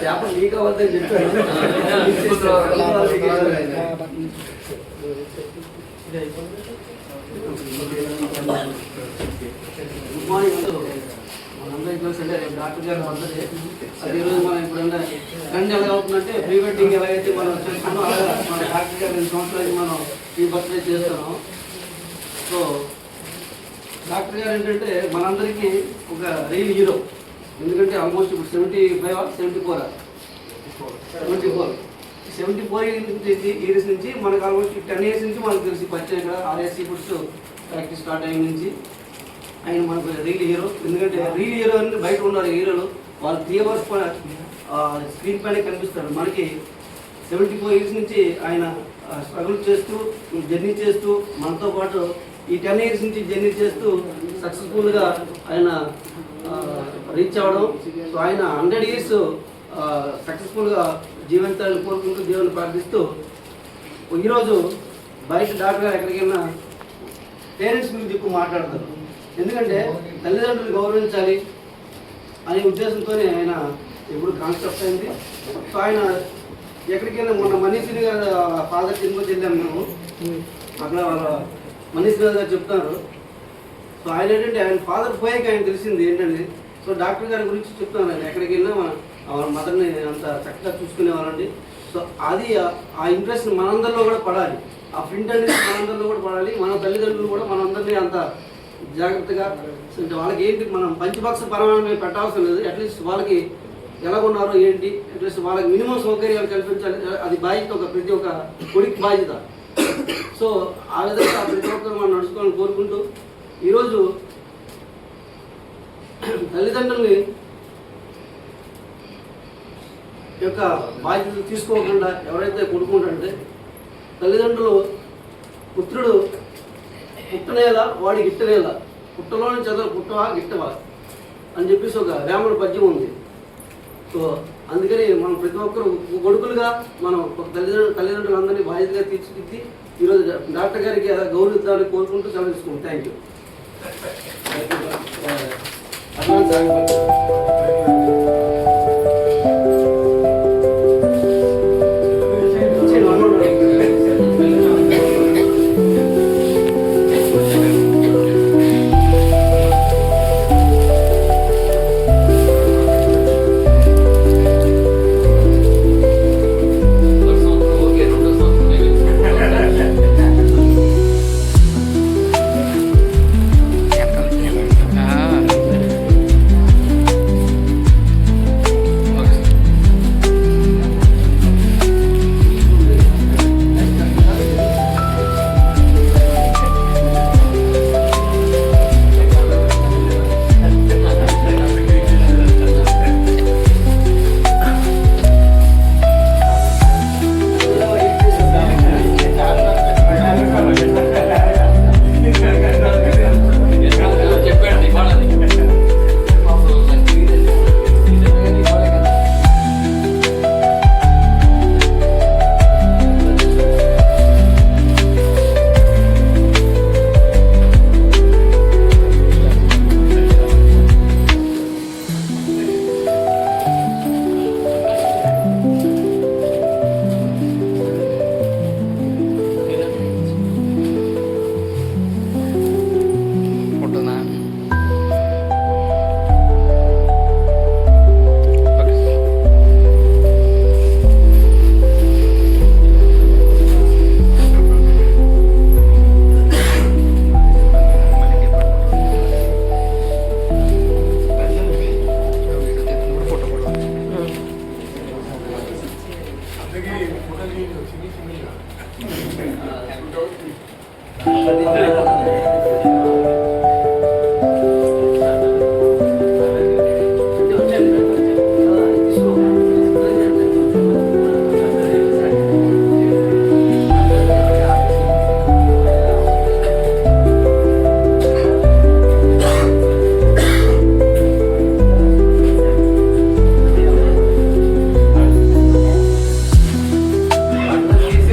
చేపలు లీక్ అవ్వద్దని చెప్పారు. Good morning అందరూ. మనందరికీ తెలుసంటే రేపు డాక్టర్ గారు వద్దది. అది ఈరోజు మనం ఇప్పుడన్నా ట్రెండ్ ఎలా అవుతుందంటే ప్రీ వెడ్డింగ్ ఎలాగైతే మనం చేస్తున్నామో అలాగా మన డాక్టర్ గారు 2 సంవత్సరాలకి మనం ఈ బర్త్డే చేస్తున్నాం. సో డాక్టర్ గారు ఏంటంటే మనందరికీ ఒక రియల్ హీరో. ఎందుకంటే ఆల్మోస్ట్ ఇప్పుడు 74 ఇయర్స్ నుంచి మనకు ఆల్మోస్ట్ 10 ఇయర్స్ నుంచి మనకు తెలిసి పరిచయం కదా. ఆర్ఎస్సీ ఫుడ్స్ ప్రాక్టీస్ స్టార్ట్ అయిన నుంచి ఆయన మనకు రియల్ హీరో. ఎందుకంటే రియల్ హీరో అంటే బయట ఉన్నారు హీరోలు, వాళ్ళు 3 hours స్క్రీన్ పైన కనిపిస్తారు. మనకి 74 ఇయర్స్ నుంచి ఆయన స్ట్రగుల్ చేస్తూ జర్నీ చేస్తూ మనతో పాటు ఈ 10 ఇయర్స్ నుంచి జర్నీ చేస్తూ సక్సెస్ఫుల్గా ఆయన రీచ్ అవ్వడం. సో ఆయన 100 years సక్సెస్ఫుల్గా జీవితాన్ని కోరుకుంటూ దేవుని ప్రార్థిస్తూ ఈరోజు బయట డాక్టర్ గారు ఎక్కడికైనా పేరెంట్స్ గురించి ఎక్కువ మాట్లాడతారు. ఎందుకంటే తల్లిదండ్రులు గౌరవించాలి అనే ఉద్దేశంతోనే ఆయన ఎప్పుడు కాన్సెప్ట్ అయింది. సో ఆయన ఎక్కడికైనా మొన్న మనీశ్వరి గారు ఫాదర్ తిరుపతి వెళ్ళాము మేము. అక్కడ వాళ్ళ మనీశ్వరి గారు చెప్తున్నారు. సో ఆయన ఏంటంటే ఆయన ఫాదర్ పోయాక ఆయన తెలిసింది ఏంటంటే, సో డాక్టర్ గారి గురించి చెప్తున్నాను. ఆయన ఎక్కడికి వెళ్ళినా వాళ్ళ మదర్ని అంత చక్కగా చూసుకునేవాళ్ళండి. సో అది ఆ ఇంప్రెషన్ మనందరిలో కూడా పడాలి, ఆ ప్రింట్ అనేది మనందరిలో కూడా పడాలి. మన తల్లిదండ్రులు కూడా మనందరినీ అంత జాగ్రత్తగా వాళ్ళకి ఏంటి మనం పంచపక్ష పరమాణమే పెట్టాల్సిన లేదు. అట్లీస్ట్ వాళ్ళకి ఎలా ఉన్నారో ఏంటి, అట్లీస్ట్ వాళ్ళకి మినిమం సౌకర్యాలు కల్పించాలి. అది బాధ్యత, ప్రతి ఒక్క కొడుకు బాధ్యత. సో ఆ విధంగా ప్రతి ఒక్కరు మనం నడుచుకోవాలని కోరుకుంటూ ఈరోజు తల్లిదండ్రుల్ని యొక్క బాధ్యతలు తీసుకోకుండా ఎవరైతే కొడుకుంటారంటే తల్లిదండ్రులు పుత్రుడు పుట్టనేలా వాడి గిట్టనేలా, పుట్టలోని చదువు పుట్టవా గిట్టవా అని చెప్పేసి ఒక వేమన పద్యం ఉంది. సో అందుకని మనం ప్రతి ఒక్కరు కొడుకులుగా మనం తల్లిదండ్రులందరినీ బాధ్యతగా తీర్చిదిద్ది ఈరోజు డాక్టర్ గారికి గౌరవించాలని కోరుకుంటూ సెలవు తీసుకుంటాం. Thank you.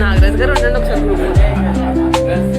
నాగరాజ్ గారు ఉండండి ఒకసారి.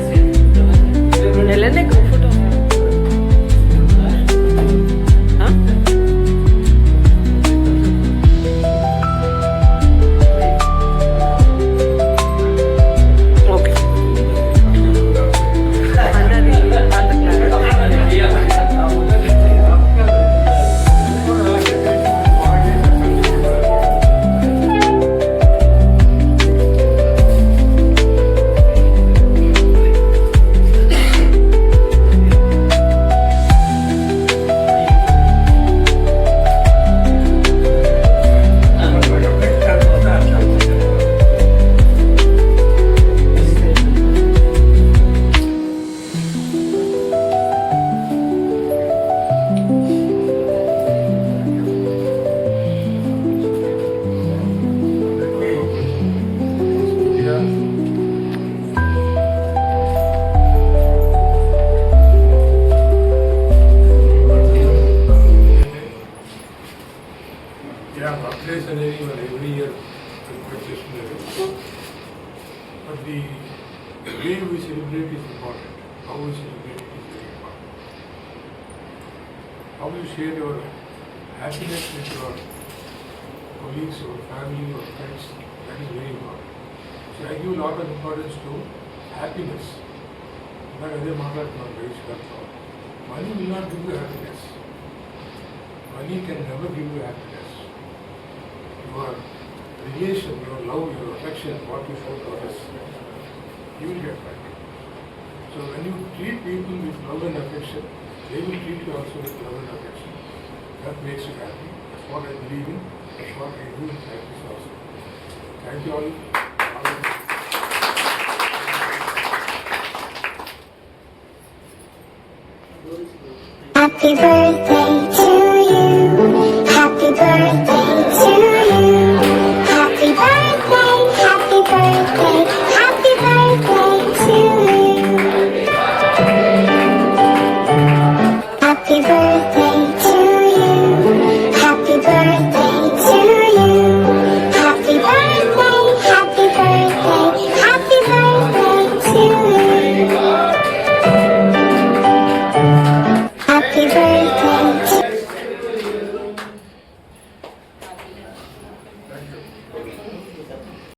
way we celebrate is important. How we celebrate is very important. How you share your happiness with your colleagues or family or friends, that is very important. So I give a lot of importance to happiness. But as a matter of money will not give you happiness. Money can never give you happiness. Your relation, your love, your affection, what you show to others, you will get back. So when you treat people with love and affection, they will treat you also with love and affection. That makes you happy. That's what I believe in. That's what I do in practice also. Thank you all. Happy birthday.